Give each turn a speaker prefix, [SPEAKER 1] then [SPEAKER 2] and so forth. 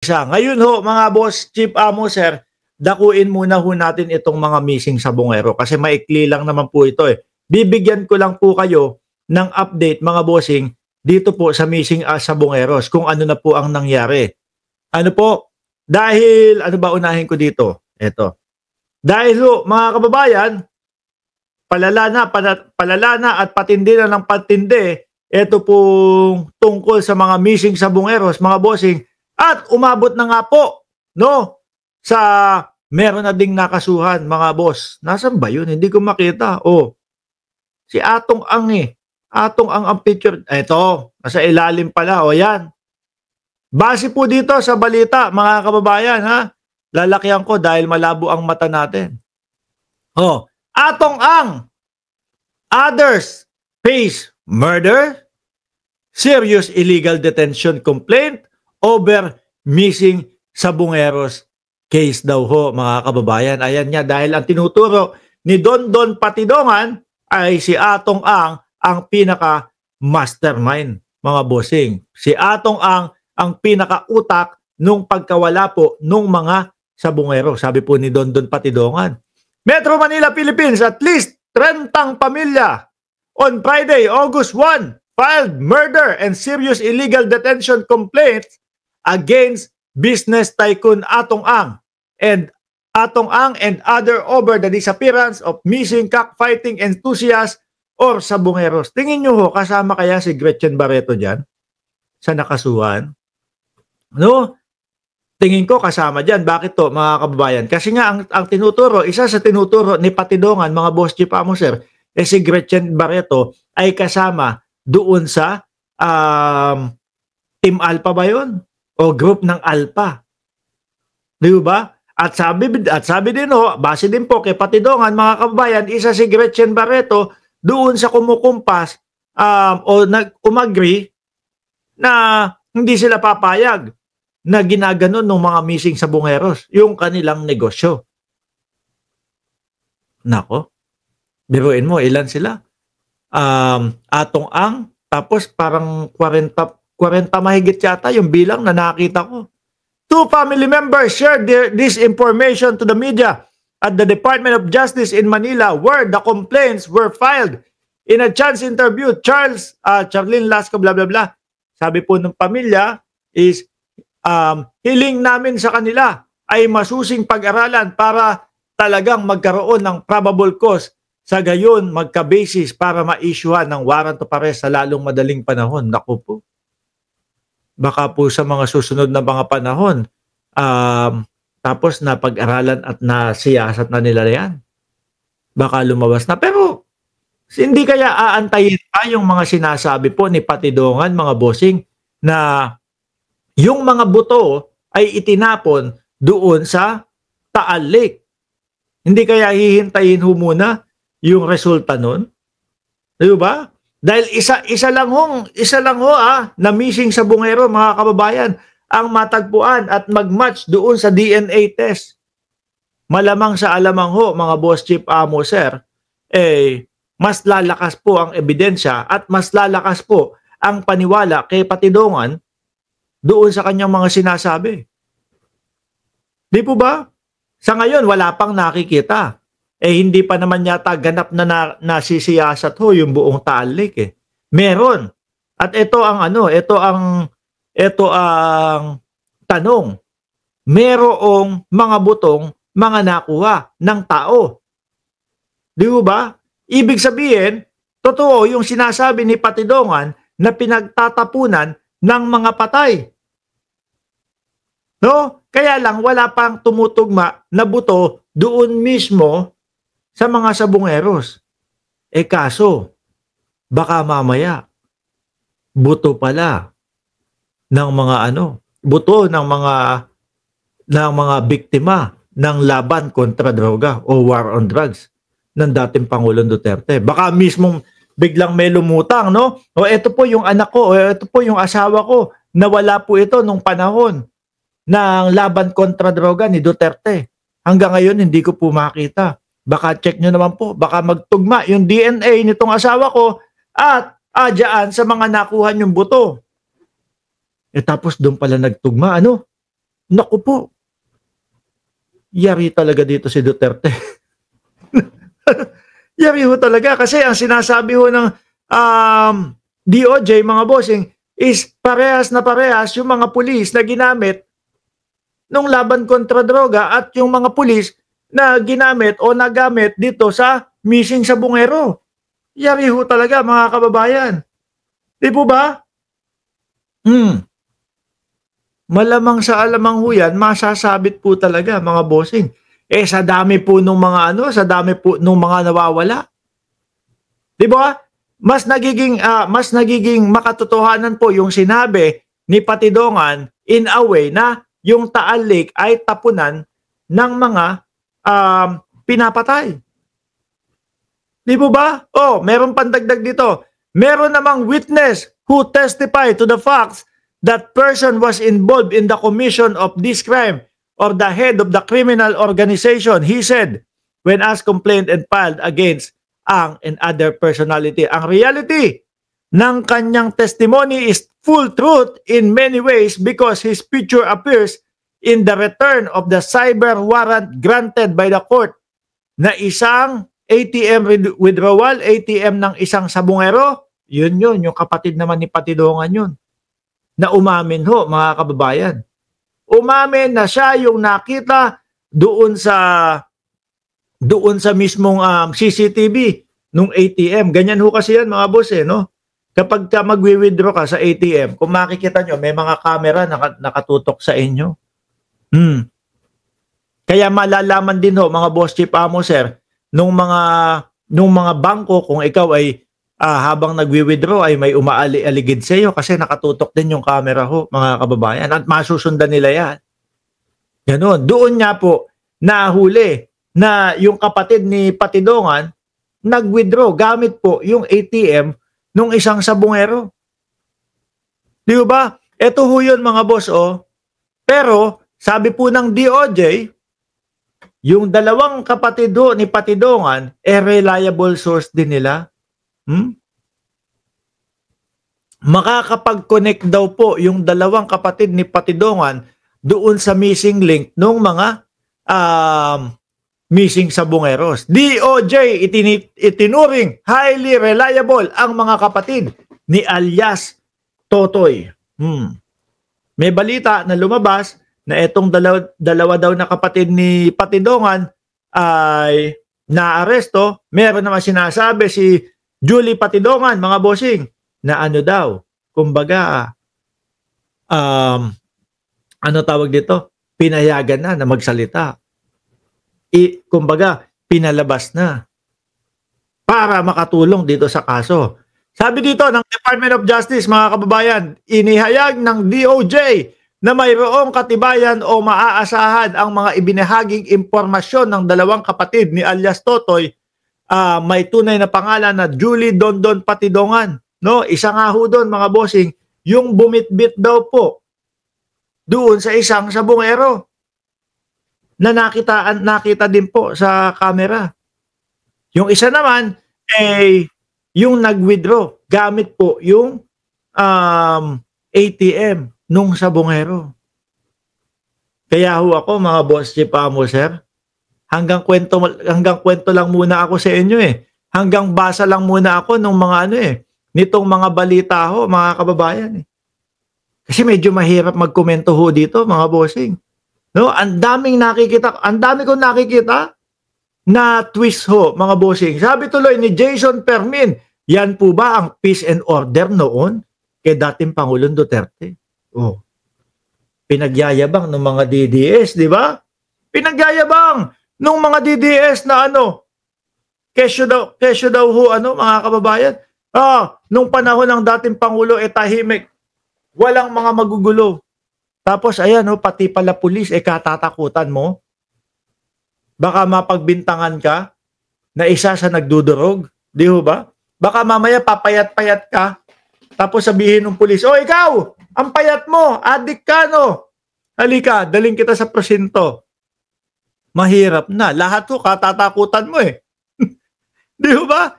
[SPEAKER 1] Isa. Ngayon ho, mga boss, chief amo, sir, dakuin muna ho natin itong mga missing sabongero kasi maikli lang naman po ito eh. Bibigyan ko lang po kayo ng update mga bossing dito po sa missing sabongeros kung ano na po ang nangyari. Ano po? Dahil, ano ba unahin ko dito? Ito. Dahil ho, mga kababayan, palala na at patindi na ng patindi, ito pong tungkol sa mga missing sabongeros, mga bossing, at umabot na nga po, no, sa meron na ding nakasuhan, mga boss. Nasaan ba yun? Hindi ko makita. Oh, si Atong Ang eh. Atong ang picture. Ito, nasa ilalim pala. O yan. Base po dito sa balita, mga kababayan, ha? Lalakyan ko dahil malabo ang mata natin. Oh, Atong Ang. Others face murder, serious illegal detention complaint over missing sabongeros case daw ho, mga kababayan. Ayan nga, dahil ang tinuturo ni Don Patidongan ay si Atong ang pinaka mastermind, mga bossing. Si Atong ang pinaka-utak nung pagkawala po nung mga sabongero. Sabi po ni Don Patidongan. Metro Manila, Philippines, at least 30 pamilya on Friday, August 1, filed murder and serious illegal detention complaints against business tycoon Atong Ang and other over the disappearance of missing cockfighting enthusiasts or sabongeros. Tingin nyo ho, kasama kaya si Gretchen Barreto dyan sa nakasuhan? No? Tingin ko kasama dyan. Bakit to, mga kababayan? Kasi nga ang tinuturo, isa sa tinuturo ni Patidongan, mga boss chief amo sir, si Gretchen Barreto ay kasama doon sa Team Alpha ba yun? O group ng Alpha. Di ba? At sabi din ho, base din po kay Patidongan, mga kababayan, isa si Gretchen Barreto doon sa kumukumpas o umagri na hindi sila papayag na ginaganon ng mga missing sabongeros yung kanilang negosyo. Nako, biruin mo, ilan sila? Atong Ang, tapos parang 40 mahigit yata yung bilang na nakita ko. 2 family members shared this information to the media at the Department of Justice in Manila where the complaints were filed. In a chance interview, Charlene Lasco, blah, blah, blah. Sabi po ng pamilya is, hiling namin sa kanila ay masusing pag-aralan para talagang magkaroon ng probable cause sa gayon magka-basis para ma-issuehan ng warrant of arrest sa lalong madaling panahon. Naku po. Baka po sa mga susunod na mga panahon, tapos na pag-aralan at nasiyasat na nila yan. Baka lumabas na. Pero hindi kaya aantayin pa yung mga sinasabi po ni Patidongan, mga bossing, na yung mga buto ay itinapon doon sa Taal Lake. Hindi kaya hihintayin ho muna yung resulta nun? Di ba? Dahil isa lang ho na missing sabongero, mga kababayan, ang matagpuan at mag-match doon sa DNA test. Malamang sa alamang ho, mga boss chief amo sir, mas lalakas po ang ebidensya at mas lalakas po ang paniwala kay Patidongan doon sa kanyang mga sinasabi. Di po ba? Sa ngayon, wala pang nakikita. Hindi pa naman yata ganap na nasisiyasat ho yung buong Taal Lake eh. Meron. At ito ang tanong. Merong mga butong mga nakuha ng tao. Di ba? Ibig sabihin, totoo yung sinasabi ni Patidongan na pinagtatapunan ng mga patay. No? Kaya lang wala pang tumutugma na buto doon mismo sa mga sabongeros. Kaso, baka mamaya, buto pala ng mga buto ng mga biktima ng laban kontra droga o war on drugs ng dating Pangulong Duterte. Baka mismong biglang may lumutang, no? O ito po yung anak ko, o ito po yung asawa ko, nawala po ito nung panahon ng laban kontra droga ni Duterte. Hanggang ngayon, hindi ko po makita. Baka check nyo naman po, baka magtugma yung DNA nitong asawa ko at dyan sa mga nakuha yung buto. Tapos doon pala nagtugma, Naku po, yari talaga dito si Duterte. Yari ho talaga kasi ang sinasabi ho ng DOJ, mga bossing, is parehas na parehas yung mga pulis na ginamit nung laban kontra droga at yung mga pulis na ginamit o nagamit dito sa missing sa Bungero. Yari ho talaga, mga kababayan. Di po ba? Malamang sa alamang ho yan, masasabit po talaga, mga bossing. Sa dami po nung mga sa dami po nung mga nawawala. Di ba? Mas nagiging makatotohanan po yung sinabi ni Patidongan in a way na yung Taal Lake ay tapunan ng mga pinapatay. Di po ba? Meron pandagdag dito. Meron namang witness who testified to the facts that person was involved in the commission of this crime or the head of the criminal organization, he said, when asked, complained and filed against Ang and other personality. Ang reality ng kanyang testimony is full truth in many ways because his picture appears in the return of the cyber warrant granted by the court na isang ATM withdrawal, ATM ng isang sabungero. Yun, yung kapatid naman ni Patidongan yun. Na umamin ho, mga kababayan. Umamin na siya yung nakita doon sa mismong CCTV nung ATM. Ganyan ho kasi yan, mga boss, no? Kapag ka magwi-withdraw ka sa ATM, kung makikita nyo, may mga camera nakatutok sa inyo. Kaya malalaman din ho, mga boss chief amo, sir, nung mga bangko, kung ikaw ay habang nagwi-withdraw ay may umaali-aligid sa iyo kasi nakatutok din yung camera ho, mga kababayan, at masusundan nila yan. Ganon. Doon niya po nahuli na yung kapatid ni Patidongan nag-withdraw gamit po yung ATM nung isang sabungero. Di ba? Ito ho yun, mga boss, Pero, sabi po ng DOJ, yung dalawang kapatid ho ni Patidongan, reliable source din nila. Makakapag-connect daw po yung dalawang kapatid ni Patidongan doon sa missing link nung mga missing sabungeros. DOJ itinuring highly reliable ang mga kapatid ni alias Totoy. May balita na lumabas na itong dalawa daw na kapatid ni Patidongan ay naaresto. Meron naman sinasabi si Julie Patidongan, mga bossing, na daw, kumbaga, tawag dito? Pinayagan na magsalita. Kumbaga, pinalabas na para makatulong dito sa kaso. Sabi dito ng Department of Justice, mga kababayan, inihayag ng DOJ na mayroong katibayan o maaasahan ang mga ibinahaging impormasyon ng dalawang kapatid ni alias Totoy. May tunay na pangalan na Julie Dondon Patidongan. No? Isa nga ho doon, mga bossing, yung bumitbit daw po doon sa isang sabungero na nakita din po sa camera. Yung isa naman, yung nag-withdraw gamit po yung ATM nung sabungero. Kaya ho ako, mga boss chief amo, sir, hanggang kwento lang muna ako sa inyo Hanggang basa lang muna ako nung mga nitong mga balita ho, mga kababayan Kasi medyo mahirap magkomento ho dito, mga bossing. No, ang dami kong nakikita na twist ho, mga bossing. Sabi tuloy ni Jason Permin, yan po ba ang peace and order noon kay dating Pangulong Duterte? Pinagyayabang ng mga DDS, di ba? Pinagyayabang ng mga DDS na kesyo daw ho, mga kababayan. Nung panahon ng dating Pangulo, tahimik. Walang mga magugulo. Tapos, ayan, pati pala pulis, katatakutan mo. Baka mapagbintangan ka na isa sa nagdudurog. Di ho ba? Baka mamaya papayat-payat ka. Tapos sabihin ng pulis, ikaw, ang payat mo, adik ka, no? Halika, daling kita sa presinto. Mahirap na. Lahat katatakutan mo Di ho ba?